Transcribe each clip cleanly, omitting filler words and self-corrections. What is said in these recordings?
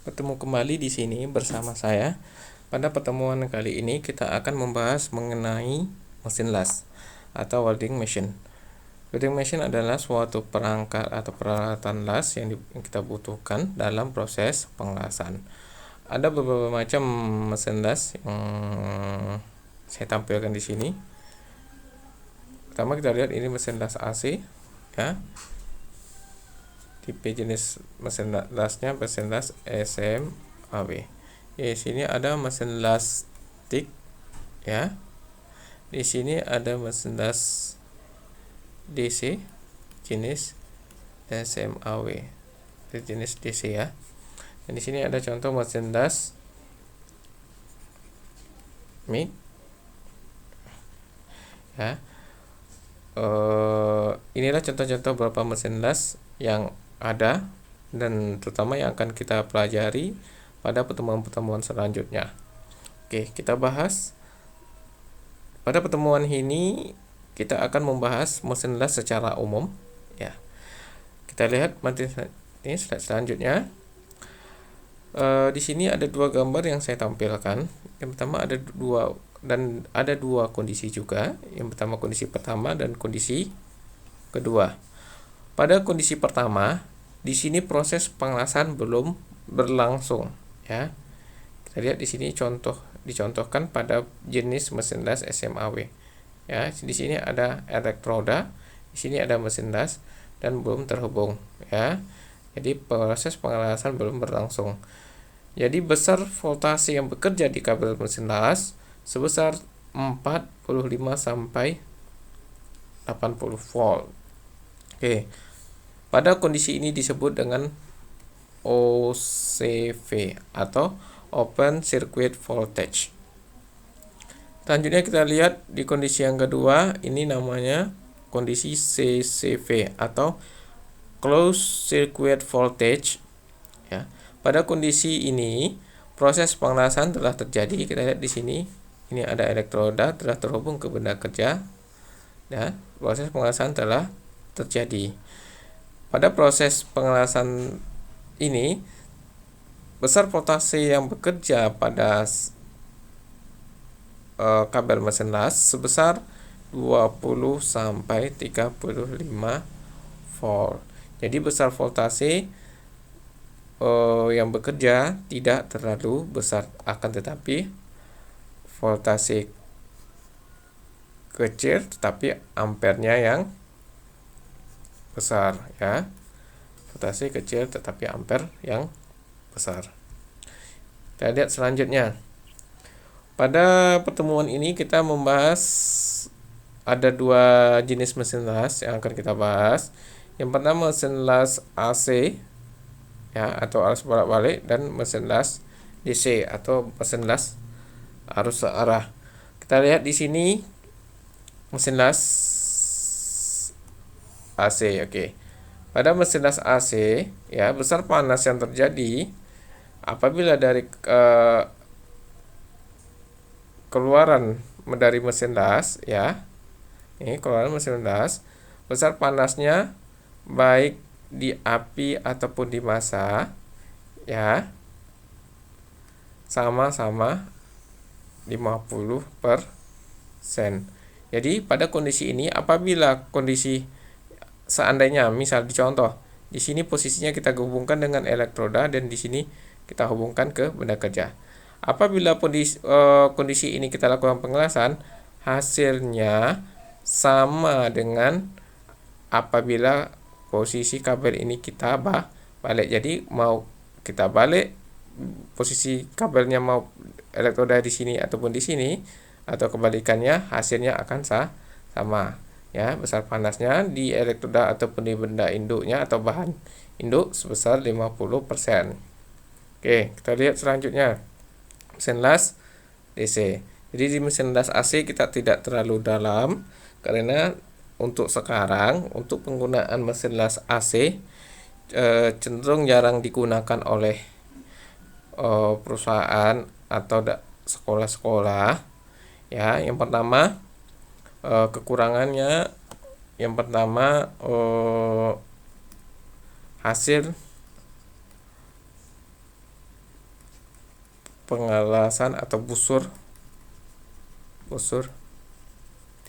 Bertemu kembali di sini bersama saya. Pada pertemuan kali ini kita akan membahas mengenai mesin las atau welding machine. Welding machine adalah suatu perangkat atau peralatan las yang kita butuhkan dalam proses pengelasan. Ada beberapa macam mesin las yang saya tampilkan di sini. Pertama kita lihat ini mesin las AC, ya. Tipe jenis mesin lasnya mesin las SMAW. Di sini ada mesin las stick, ya. Di sini ada mesin las DC jenis SMAW, jenis DC, ya. Dan di sini ada contoh mesin las MIG, ya. Inilah contoh-contoh beberapa mesin las yang ada dan terutama yang akan kita pelajari pada pertemuan-pertemuan selanjutnya. Oke, kita bahas. Pada pertemuan ini kita akan membahas mesin las secara umum, ya. Kita lihat ini slide selanjutnya. Di sini ada dua gambar yang saya tampilkan. Yang pertama ada dua kondisi juga. Yang pertama kondisi pertama dan kondisi kedua. Pada kondisi pertama, di sini proses pengelasan belum berlangsung, ya. Kita lihat di sini dicontohkan pada jenis mesin las SMAW. Ya, di sini ada elektroda, di sini ada mesin las dan belum terhubung, ya. Jadi proses pengelasan belum berlangsung. Jadi besar voltase yang bekerja di kabel mesin las sebesar 45 sampai 80 volt. Oke. Pada kondisi ini disebut dengan OCV atau Open Circuit Voltage. Selanjutnya kita lihat di kondisi yang kedua, ini namanya kondisi CCV atau Closed Circuit Voltage, ya. Pada kondisi ini proses pengelasan telah terjadi. Kita lihat di sini, ini ada elektroda telah terhubung ke benda kerja, ya. Proses pengelasan telah terjadi. Pada proses pengelasan ini, besar voltase yang bekerja pada kabel mesin las sebesar 20 sampai 35 volt. Jadi besar voltase yang bekerja tidak terlalu besar, akan tetapi voltase kecil tetapi ampernya yang besar, ya. Voltase kecil tetapi ampere yang besar. Kita lihat selanjutnya. Pada pertemuan ini kita membahas ada dua jenis mesin las yang akan kita bahas. Yang pertama mesin las AC, ya, atau arus bolak-balik, dan mesin las DC atau mesin las arus searah. Kita lihat di sini mesin las AC, oke. Pada mesin las AC, ya, besar panas yang terjadi apabila dari keluaran dari mesin las, ya. Ini keluaran mesin las, besar panasnya baik di api ataupun di massa, ya, sama-sama 50%. Jadi pada kondisi ini apabila seandainya misal dicontoh di sini posisinya kita hubungkan dengan elektroda dan di sini kita hubungkan ke benda kerja. Apabila kondisi ini kita lakukan pengelasan, hasilnya sama dengan apabila posisi kabel ini kita balik. Jadi mau kita balik posisi kabelnya, mau elektroda di sini ataupun di sini, atau kebalikannya, hasilnya akan sama. Ya, besar panasnya di elektroda ataupun di benda induknya atau bahan induk sebesar 50%. Oke, kita lihat selanjutnya. Mesin las DC. Jadi di mesin las AC kita tidak terlalu dalam karena untuk sekarang untuk penggunaan mesin las AC cenderung jarang digunakan oleh perusahaan atau sekolah-sekolah, ya. Yang pertama kekurangannya, yang pertama hasil pengelasan atau busur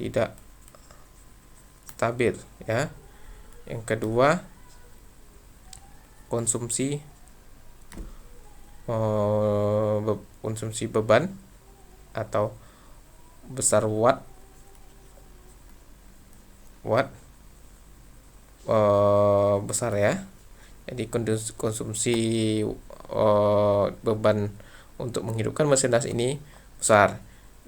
tidak stabil ya. Yang kedua, konsumsi beban atau besar watt besar ya. Jadi konsumsi beban untuk menghidupkan mesin las ini besar,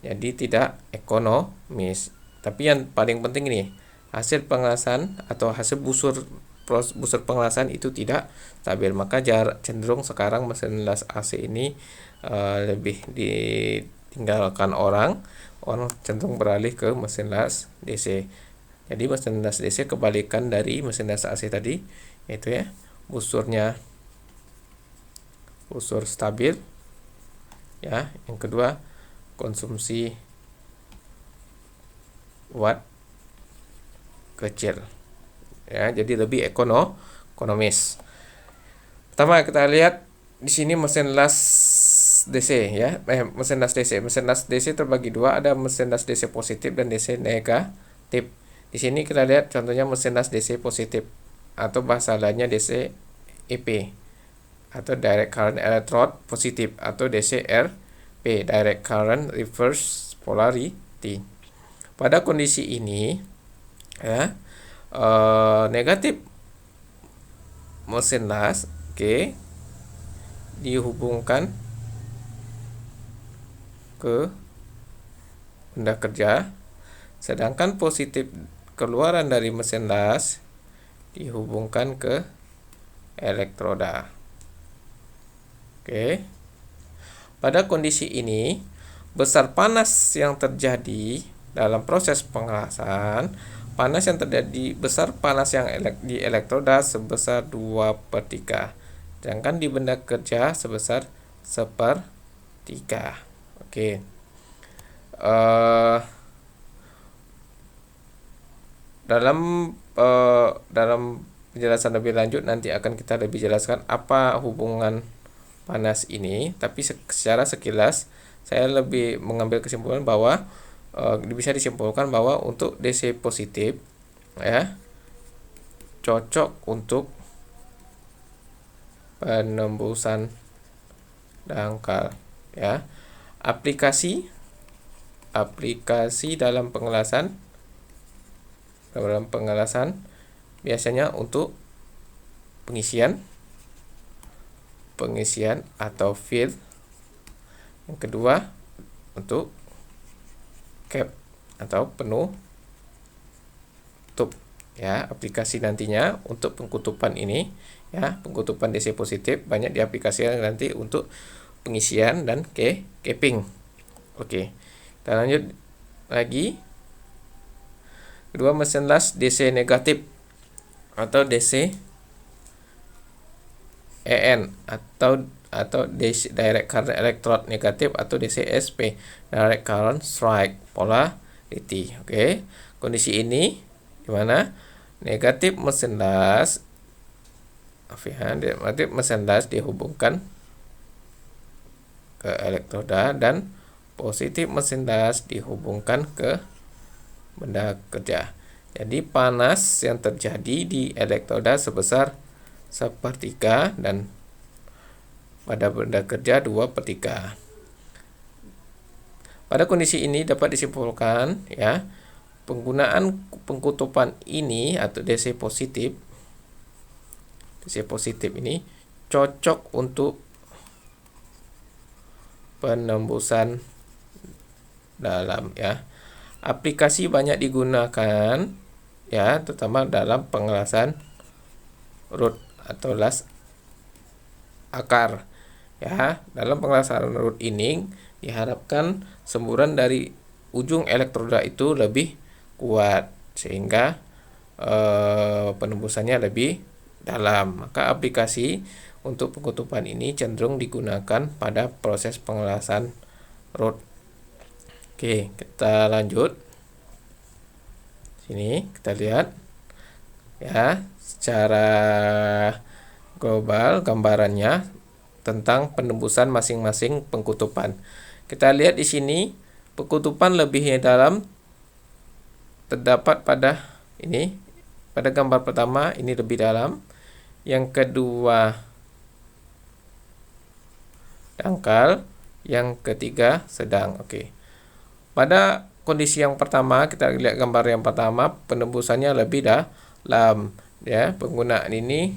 jadi tidak ekonomis. Tapi yang paling penting ini, hasil pengelasan atau hasil busur pengelasan itu tidak stabil, maka cenderung sekarang mesin las AC ini lebih ditinggalkan orang cenderung beralih ke mesin las DC. Jadi mesin las DC kebalikan dari mesin las AC tadi, yaitu ya busur stabil ya. Yang kedua, konsumsi watt kecil ya, jadi lebih ekonomis. Pertama kita lihat di sini mesin las DC ya, mesin las DC terbagi dua, ada mesin las DC positif dan DC negatif. Di sini kita lihat contohnya mesin las DC positif atau bahasa lainnya DC EP atau direct current electrode positif atau DCRP, direct current reverse polarity. Pada kondisi ini ya, negatif mesin las dihubungkan ke benda kerja, sedangkan positif keluaran dari mesin las dihubungkan ke elektroda. Pada kondisi ini, besar panas yang terjadi dalam proses pengelasan, besar panas yang di elektroda sebesar 2/3, sedangkan di benda kerja sebesar 1/3. Dalam penjelasan lebih lanjut nanti akan kita lebih jelaskan apa hubungan panas ini, tapi secara sekilas saya lebih mengambil kesimpulan bahwa bisa disimpulkan bahwa untuk DC positif ya cocok untuk penembusan dangkal ya. Aplikasi dalam pengelasan biasanya untuk pengisian atau fill. Yang kedua untuk cap atau penutup ya. Aplikasi nantinya untuk pengkutupan ini ya, pengkutupan DC positif banyak diaplikasikan nanti untuk pengisian dan capping. Kita lanjut lagi. Kedua, mesin las DC negatif atau DC EN atau DC direct current electrode negatif atau DCSP, direct current strike polarity. Kondisi ini dimana negatif mesin las dihubungkan ke elektroda dan positif mesin las dihubungkan ke benda kerja. Jadi panas yang terjadi di elektroda sebesar 1/3 dan pada benda kerja 2/3. Pada kondisi ini dapat disimpulkan ya, penggunaan pengkutupan ini atau DC positif ini cocok untuk penembusan dalam ya. Aplikasi banyak digunakan ya, terutama dalam pengelasan root atau las akar ya. Dalam pengelasan root ini diharapkan semburan dari ujung elektroda itu lebih kuat sehingga penembusannya lebih dalam. Maka aplikasi untuk pengkutupan ini cenderung digunakan pada proses pengelasan root. Kita lanjut. Sini kita lihat ya secara global gambarannya tentang penembusan masing-masing pengkutupan. Kita lihat di sini pengkutupan lebih dalam terdapat pada ini, pada gambar pertama ini lebih dalam, yang kedua dangkal, yang ketiga sedang. Oke. Pada kondisi yang pertama, kita lihat gambar yang pertama, penembusannya lebih dalam, ya. Penggunaan ini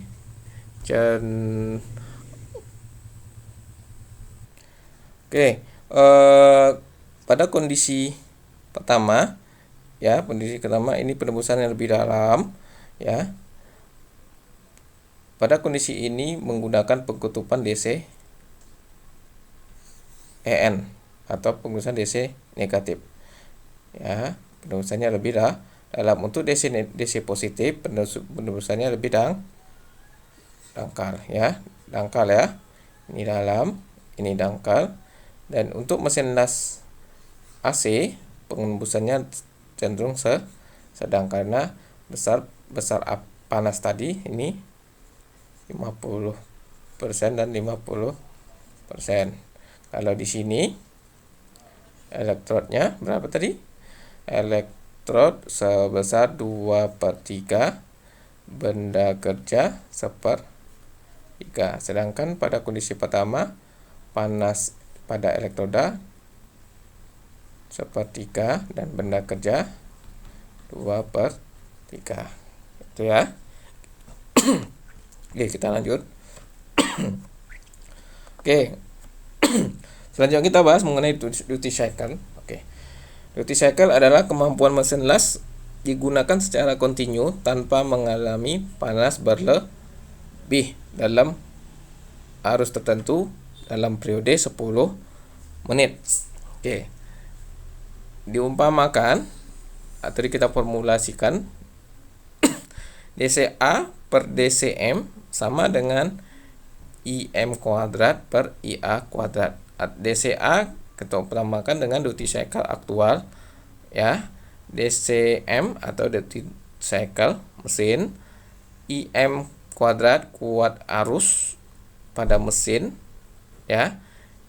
pada kondisi pertama, ya, kondisi pertama ini penembusan yang lebih dalam, ya. Pada kondisi ini menggunakan pengkutupan DC EN atau penembusan DC negatif, ya. Penembusannya lebih dalam. Untuk DC positif, penembusannya lebih dangkal, ya. Dangkal, ya. Ini dalam, ini dangkal. Dan untuk mesin las AC, penembusannya cenderung sedang karena besar panas tadi ini 50% dan 50%. Kalau di sini elektrodnya berapa tadi? Elektrod sebesar 2/3, benda kerja 1/3. Sedangkan pada kondisi pertama, panas pada elektroda 1/3 dan benda kerja 2/3. Itu, ya. Oke, kita lanjut. Oke. Selanjutnya kita bahas mengenai duty cycle. Oke. Duty cycle adalah kemampuan mesin las digunakan secara kontinu tanpa mengalami panas berlebih dalam arus tertentu dalam periode 10 menit. Oke. Diumpamakan, tadi kita formulasikan dCA per dCm sama dengan IM kuadrat per IA kuadrat. dCA kita umpamakan dengan duty cycle aktual, ya. dCm atau duty cycle mesin, IM kuadrat kuat arus pada mesin, ya,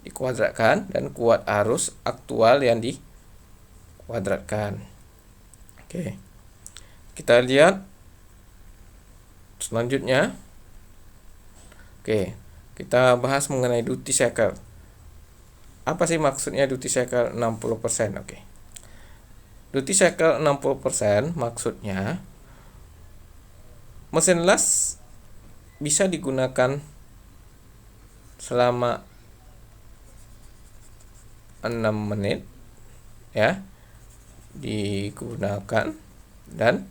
dikuadratkan, dan kuat arus aktual yang dikuadratkan. Oke. Kita lihat selanjutnya. Oke, kita bahas mengenai duty cycle. Apa sih maksudnya duty cycle 60%? Oke. Duty cycle 60% maksudnya mesin las bisa digunakan selama 6 menit, ya, digunakan, dan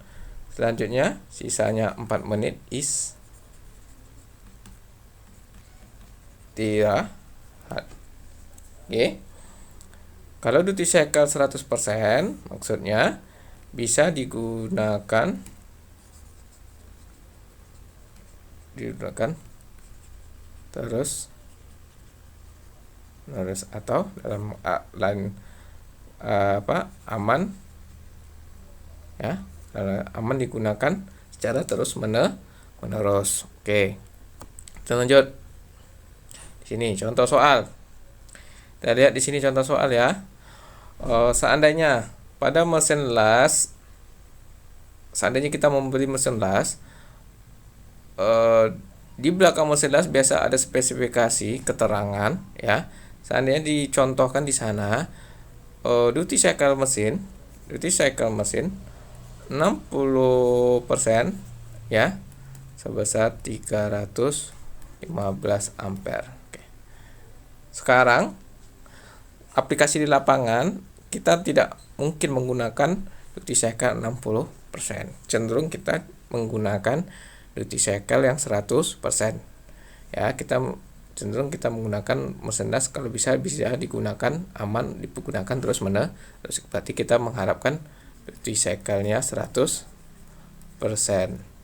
selanjutnya sisanya 4 menit istirahat. Oke. Kalau duty cycle 100% maksudnya bisa digunakan terus atau dalam aman, ya, aman digunakan secara terus menerus. Oke. Kita lanjut. Di sini contoh soal. Kita lihat di sini contoh soal, ya. Seandainya pada mesin las, seandainya kita membeli mesin las, di belakang mesin las biasa ada spesifikasi keterangan, ya. Seandainya dicontohkan di sana, duty cycle mesin 60%, ya, sebesar 315 ampere. Oke. Sekarang aplikasi di lapangan kita tidak mungkin menggunakan duty cycle 60%. Cenderung kita menggunakan duty cycle yang 100%. Ya, cenderung kita menggunakan mesin las kalau bisa digunakan aman, digunakan terus berarti kita mengharapkan duty cycle-nya 100%.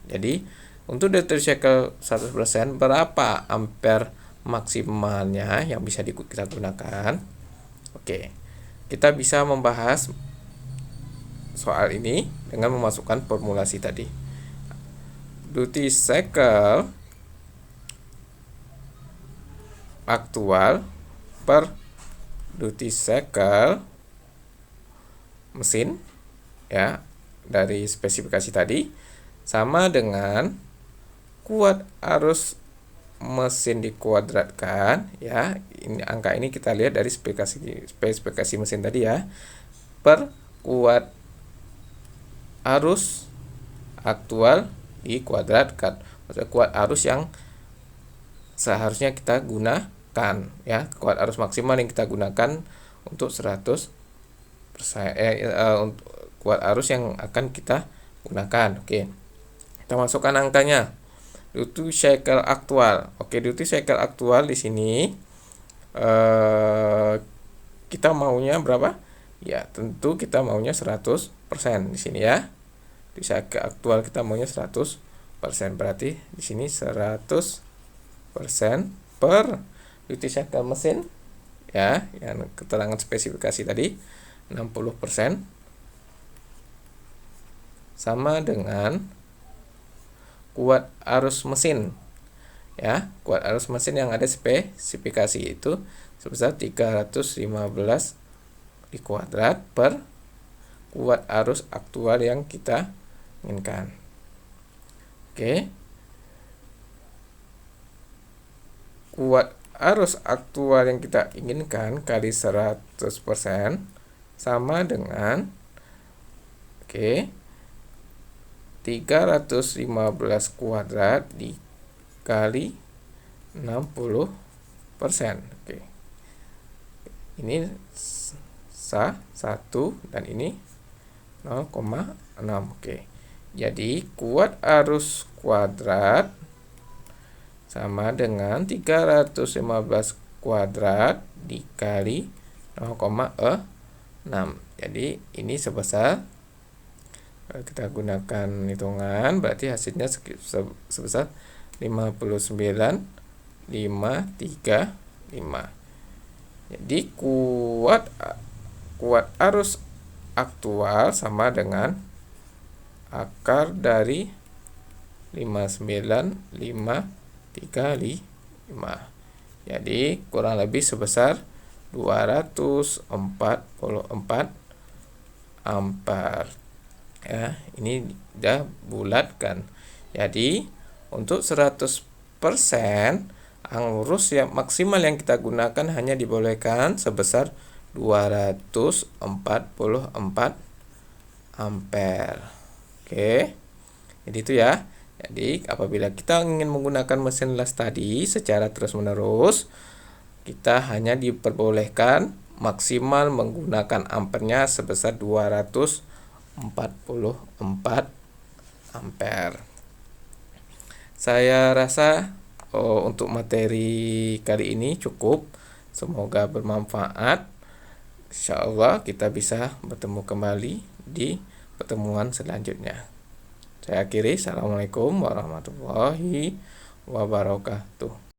Jadi untuk duty cycle 100% berapa ampere maksimalnya yang bisa kita gunakan? Oke, kita bisa membahas soal ini dengan memasukkan formulasi tadi. Duty cycle aktual per duty cycle mesin ya dari spesifikasi tadi sama dengan kuat arus mesin dikuadratkan ya. Ini angka ini kita lihat dari spesifikasi mesin tadi ya, per kuat arus aktual dikuadratkan. Maksudnya kuat arus yang seharusnya kita gunakan ya, kuat arus maksimal yang kita gunakan untuk 100% untuk kuat arus yang akan kita gunakan. Oke, kita masukkan angkanya. Duty cycle aktual. Oke, duty cycle aktual di sini kita maunya berapa? Ya, tentu kita maunya 100% di sini ya. Duty cycle aktual kita maunya 100%. Berarti di sini 100% per duty cycle mesin ya, yang keterangan spesifikasi tadi 60% sama dengan kuat arus mesin ya. Kuat arus mesin yang ada spesifikasi itu sebesar 315 dikuadrat per kuat arus aktual yang kita inginkan. Oke, kuat arus aktual yang kita inginkan kali 100% sama dengan 315 kuadrat dikali 60%. Oke, ini sah 1 dan ini 0,6. Oke, jadi kuat arus kuadrat sama dengan 315 kuadrat dikali 0,6. Jadi ini sebesar, kita gunakan hitungan, berarti hasilnya sebesar 59,535. Jadi kuat arus aktual sama dengan akar dari 59,535. Jadi kurang lebih sebesar 244 ampere. Ya, ini udah bulatkan. Jadi untuk 100% arus yang maksimal yang kita gunakan hanya dibolehkan sebesar 244 ampere. Oke, jadi itu ya. Jadi apabila kita ingin menggunakan mesin las tadi secara terus-menerus, kita hanya diperbolehkan maksimal menggunakan ampernya sebesar 244 ampere. Saya rasa untuk materi kali ini cukup. Semoga bermanfaat. Insyaallah kita bisa bertemu kembali di pertemuan selanjutnya. Saya akhiri. Assalamualaikum warahmatullahi wabarakatuh.